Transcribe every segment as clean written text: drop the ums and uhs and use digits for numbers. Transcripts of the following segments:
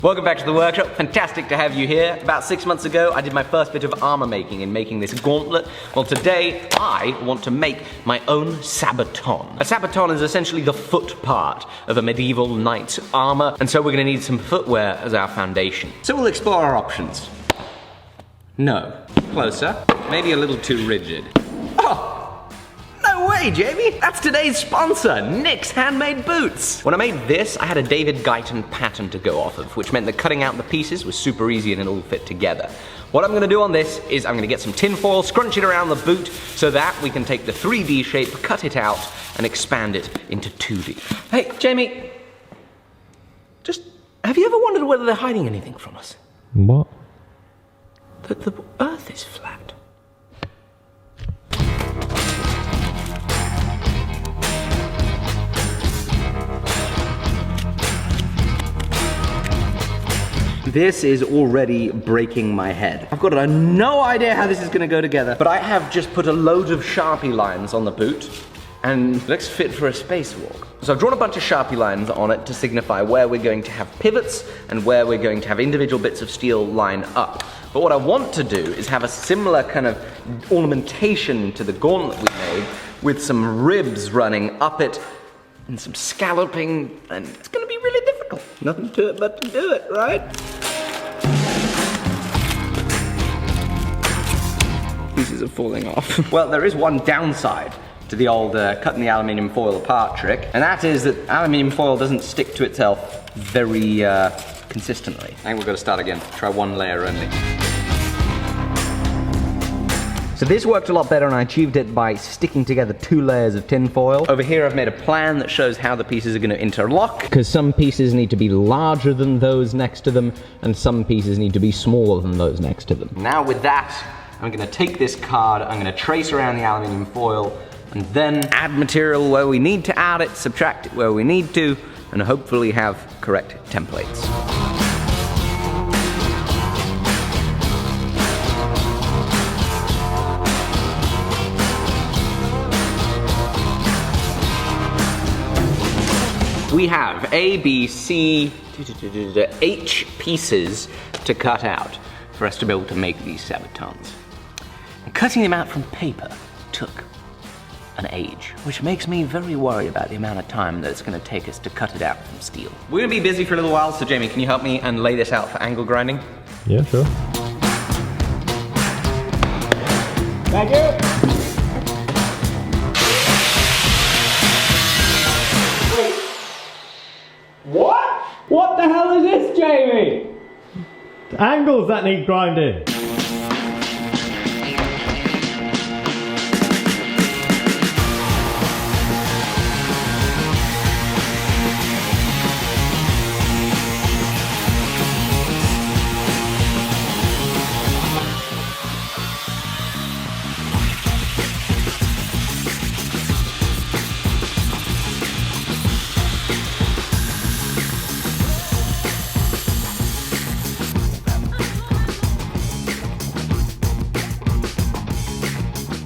Welcome back to the workshop. Fantastic to have you here. About 6 months ago, I did my first bit of armor making in making this gauntlet. Well, today, I want to make my own Sabaton. A Sabaton is essentially the foot part of a medieval knight's armor, and so we're gonna need some footwear as our foundation. So we'll explore our options. No. Closer. Maybe a little too rigid. Oh! No way, Jamie! That's today's sponsor, Nick's Handmade Boots! When I made this, I had a David Guyton pattern to go off of, which meant that cutting out the pieces was super easy and it all fit together. What I'm gonna do on this is I'm gonna get some tin foil, scrunch it around the boot, so that we can take the 3D shape, cut it out, and expand it into 2D. Hey, Jamie, have you ever wondered whether they're hiding anything from us? What? That the Earth is flat. This is already breaking my head. I've got no idea how this is gonna go together, but I have just put a load of Sharpie lines on the boot, and it looks fit for a spacewalk. So I've drawn a bunch of Sharpie lines on it to signify where we're going to have pivots and where we're going to have individual bits of steel line up. But what I want to do is have a similar kind of ornamentation to the gauntlet we made, with some ribs running up it and some scalloping, and it's gonna be really difficult. Nothing to it but to do it, right? Pieces are falling off. Well, there is one downside to the old cutting the aluminium foil apart trick, and that is that aluminium foil doesn't stick to itself very consistently. I think we've got to start again. Try one layer only. So this worked a lot better, and I achieved it by sticking together 2 layers of tin foil. Over here I've made a plan that shows how the pieces are going to interlock, because some pieces need to be larger than those next to them, and some pieces need to be smaller than those next to them. Now with that, I'm going to take this card, I'm going to trace around the aluminium foil, and then add material where we need to add it, subtract it where we need to, and hopefully have correct templates. We have A, B, C, H pieces to cut out for us to be able to make these Sabatons. And cutting them out from paper took an age, which makes me very worried about the amount of time that it's going to take us to cut it out from steel. We're going to be busy for a little while, so Jamie, can you help me and lay this out for angle grinding? Yeah, sure. Thank you. What? What the hell is this, Jamie? Angles that need grinding.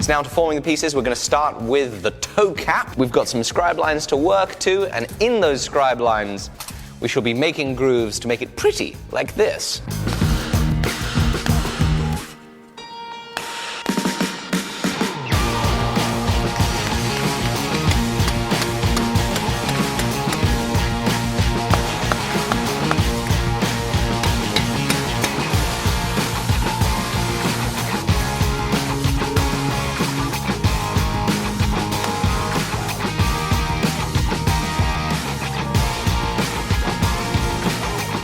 So now to forming the pieces, we're going to start with the toe cap. We've got some scribe lines to work to, and in those scribe lines, we shall be making grooves to make it pretty, like this.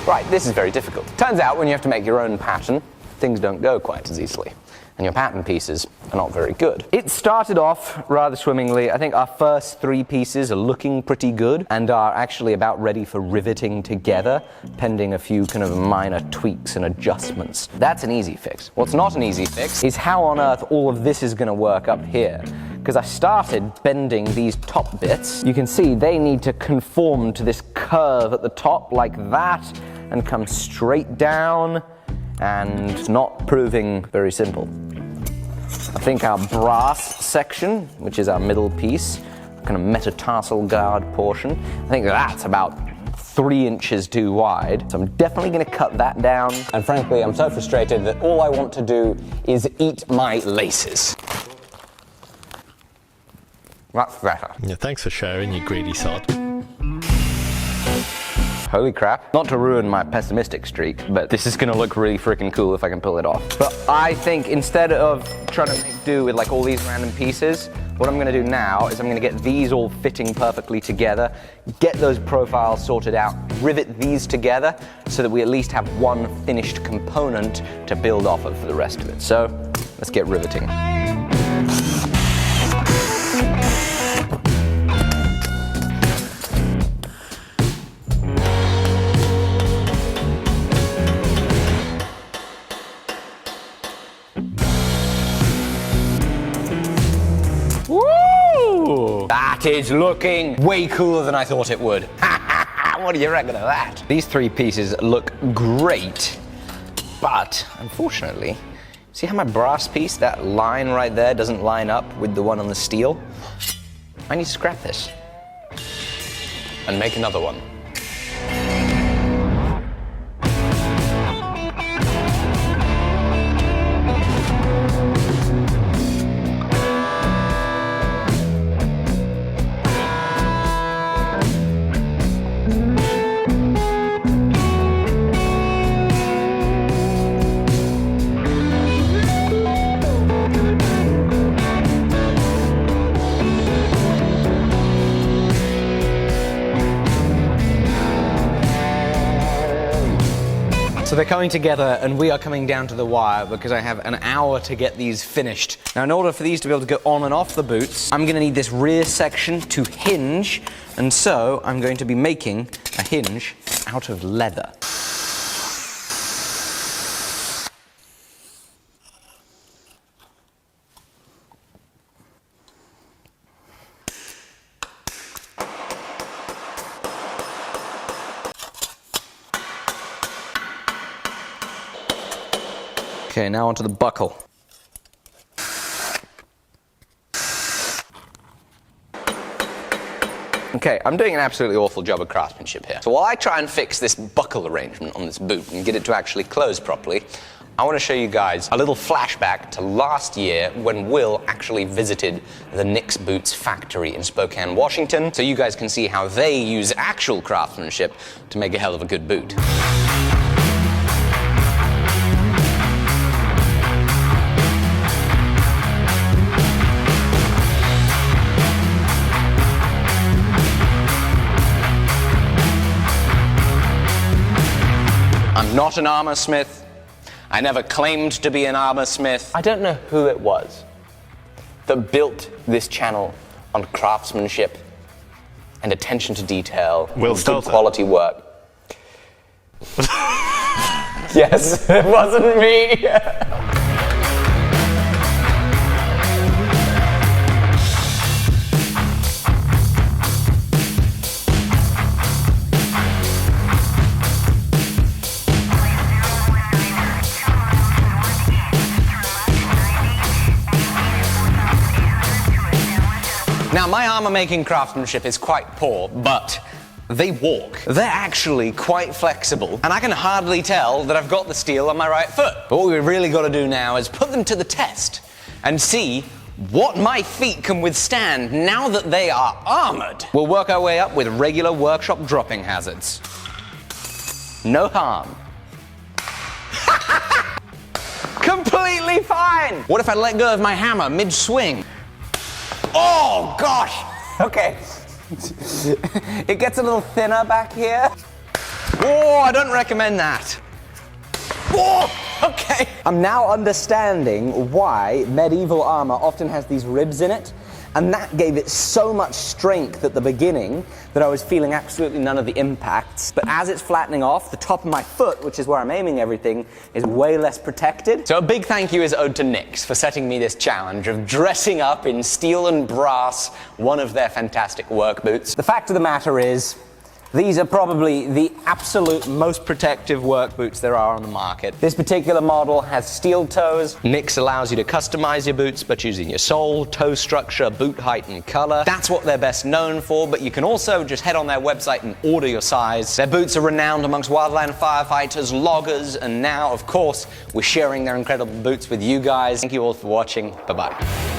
Right, this is very difficult. Turns out when you have to make your own pattern, things don't go quite as easily, and your pattern pieces are not very good. It started off rather swimmingly. I think our first 3 pieces are looking pretty good and are actually about ready for riveting together, pending a few kind of minor tweaks and adjustments. That's an easy fix. What's not an easy fix is how on earth all of this is going to work up here. Because I started bending these top bits. You can see they need to conform to this curve at the top like that, and come straight down, and it's not proving very simple. I think our brass section, which is our middle piece, kind of metatarsal guard portion, I think that's about 3 inches too wide. So I'm definitely gonna cut that down. And frankly, I'm so frustrated that all I want to do is eat my laces. That's better. Yeah, thanks for sharing, you greedy sod. Holy crap. Not to ruin my pessimistic streak, but this is gonna look really freaking cool if I can pull it off. But I think instead of trying to make do with like all these random pieces, what I'm gonna do now is I'm gonna get these all fitting perfectly together, get those profiles sorted out, rivet these together so that we at least have one finished component to build off of for the rest of it. So let's get riveting. Woo! That is looking way cooler than I thought it would. What do you reckon of that? These 3 pieces look great, but unfortunately, see how my brass piece, that line right there, doesn't line up with the one on the steel? I need to scrap this and make another one. So they're coming together and we are coming down to the wire because I have an hour to get these finished. Now in order for these to be able to go on and off the boots, I'm gonna need this rear section to hinge, and so I'm going to be making a hinge out of leather. Okay, now onto the buckle. Okay, I'm doing an absolutely awful job of craftsmanship here. So while I try and fix this buckle arrangement on this boot and get it to actually close properly, I want to show you guys a little flashback to last year when Will actually visited the Nix Boots factory in Spokane, Washington, so you guys can see how they use actual craftsmanship to make a hell of a good boot. I'm not an armor smith. I never claimed to be an armor smith. I don't know who it was that built this channel on craftsmanship and attention to detail, Will and good quality work. Yes, it wasn't me. Now, my armor-making craftsmanship is quite poor, but they walk. They're actually quite flexible, and I can hardly tell that I've got the steel on my right foot. But what we've really got to do now is put them to the test and see what my feet can withstand now that they are armored. We'll work our way up with regular workshop dropping hazards. No harm. Completely fine! What if I let go of my hammer mid-swing? Oh, gosh! Okay. It gets a little thinner back here. Oh, I don't recommend that. Oh, okay. I'm now understanding why medieval armor often has these ribs in it, and that gave it so much strength at the beginning that I was feeling absolutely none of the impacts. But as it's flattening off, the top of my foot, which is where I'm aiming everything, is way less protected. So a big thank you is owed to Nix for setting me this challenge of dressing up in steel and brass one of their fantastic work boots. The fact of the matter is, These are probably the absolute most protective work boots there are on the market. This particular model has steel toes. Nix allows you to customize your boots by choosing your sole, toe structure, boot height, and color. That's what they're best known for, but you can also just head on their website and order your size. Their boots are renowned amongst wildland firefighters, loggers, and now, of course, we're sharing their incredible boots with you guys. Thank you all for watching. Bye-bye.